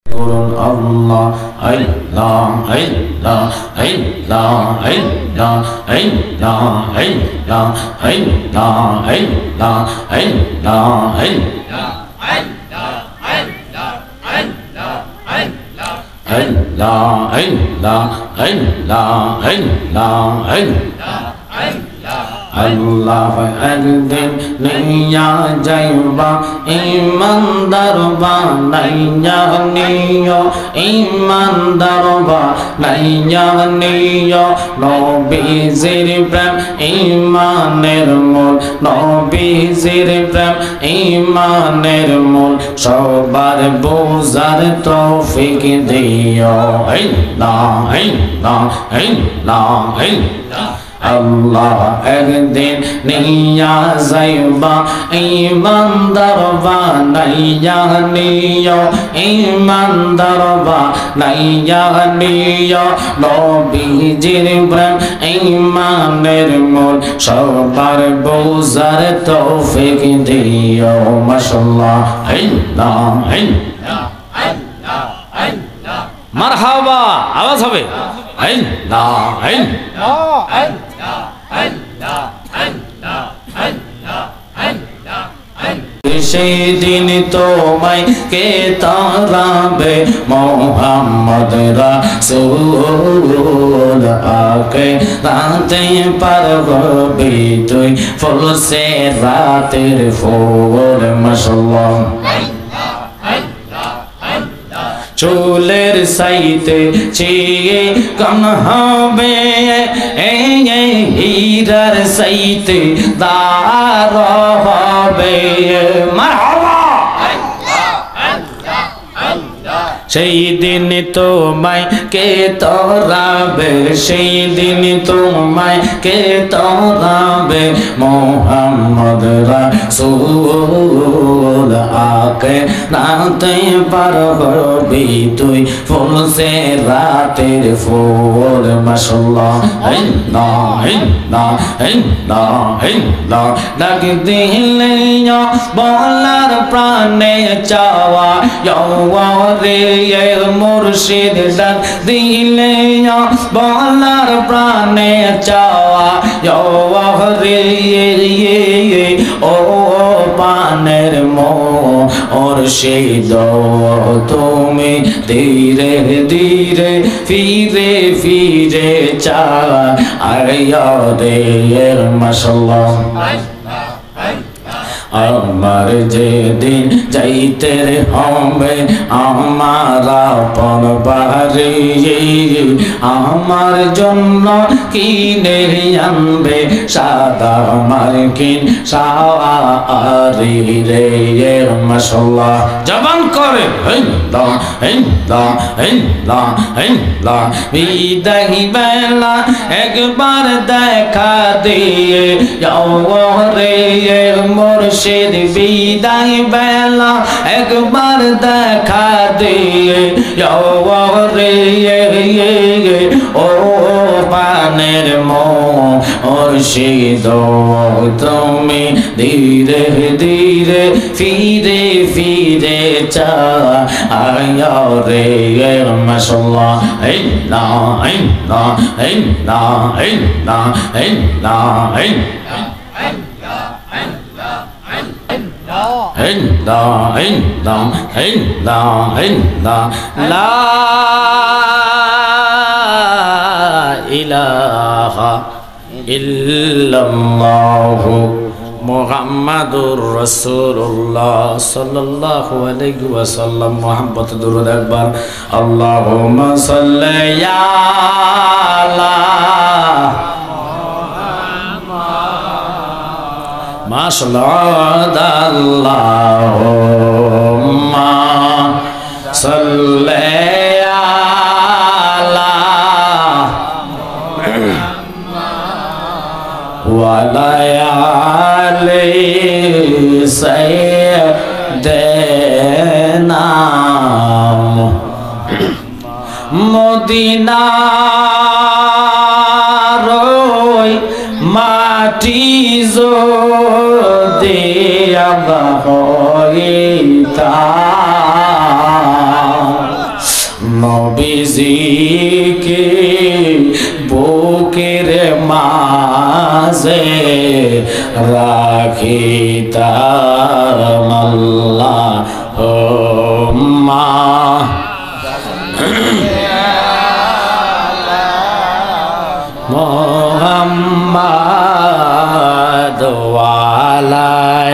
করুন আল্লাহ আল্লাহ আল্লাহ আল্লাহ আল্লাহ আল্লাহ আল্লাহ আল্লাহ আল্লাহ আল্লাহ আল্লাহ আল্লাহ আল্লাহ আল্লাহ একদিন নিয়া যাইবা ইমানদার বানাইয়া নিও ইমানদার বানাইয়া নিও নবীজির প্রেম ঈমানের মূল নবীজির প্রেম ঈমানের মূল সবার বুঝার তৌফিক দিও আল্লাহ আল্লাহ আল্লাহ আল্লাহ আল্লাহ একদিন নিয়া যাইবা ইমানদার বানাইয়া নিও ইমানদার বানাইয়া নিও নবীজির প্রেম ঈমানের মূল সবার বুঝার তৌফিক দিও মাশাআল্লাহ আল্লাহ আল্লাহ মারহাবা আওয়াজ হবে আল্লাহ আল্লাহ সেই দিন তোমায় কে তারাবে মোহাম্মদ রাসূল আকে রাতে পারবি তুই ফুল সে রাতের ফুল মাশাআল্লাহ চুলের সাইতে চেয়ে কম হবে হীরার সাইতে দার হবে মারহাবা সেই দিন তোমায় কে তোরাবে সেই দিন তোমায় কে তোরাবে মোহাম্মদ রাসূল আকে রাতে পারবি তুই ফুল সে রাতের ফুল মাশাআল্লাহ আল্লাহ আল্লাহ আল্লাহ আল্লাহ ডাক দিলে বলার প্রাণে চাওয়া রে মুর্শিদ ডাক দিলে বলার প্রাণে চাওয়া রে ও পানের মুর্শিদ তুমি ধীরে ধীরে ফিরে ফিরে চায়া রে মাশাআল্লাহ আমার যেদিন যাইতে হবে আমার আপন বাড়ি আমার জন্য কিনে আনবে সাদা মার্কিন শাড়ি রে মাশাআল্লাহ জবান করে আল্লাহ আল্লাহ আল্লাহ আল্লাহ বিদায় বেলা একবার দেখা দিয়ে যাও রে মুর্শিদ বিদায় বেলা একবার দেখা দিয়ে রে ও পানের মুর্শিদ তুমি ধীরে ধীরে ফিরে ফিরে চায়া রে মাশাআল্লাহ আল্লাহ আল্লাহ আল্লাহ আল্লাহ আল্লাহ লা ইলাহা ইল্লাল্লাহু মুহাম্মাদুর রাসূলুল্লাহ সাল্লাল্লাহু আলাইহি ওয়াসাল্লাম মুহাব্বত দুরূদ একবার আল্লাহুম্মা সাল্লি আলা মাশাআল্লাহ আল্লাহুম্মা সাল্লি আলা ওয়া আলা আলি সাইয়্যিদিনা মদিনার মাটি যদি আল্লাহ হইতা নবীজিকে বুকের মাঝে রাখিতাম আল্লাহুম্মা মুহাম্মাদ ওয়া আলা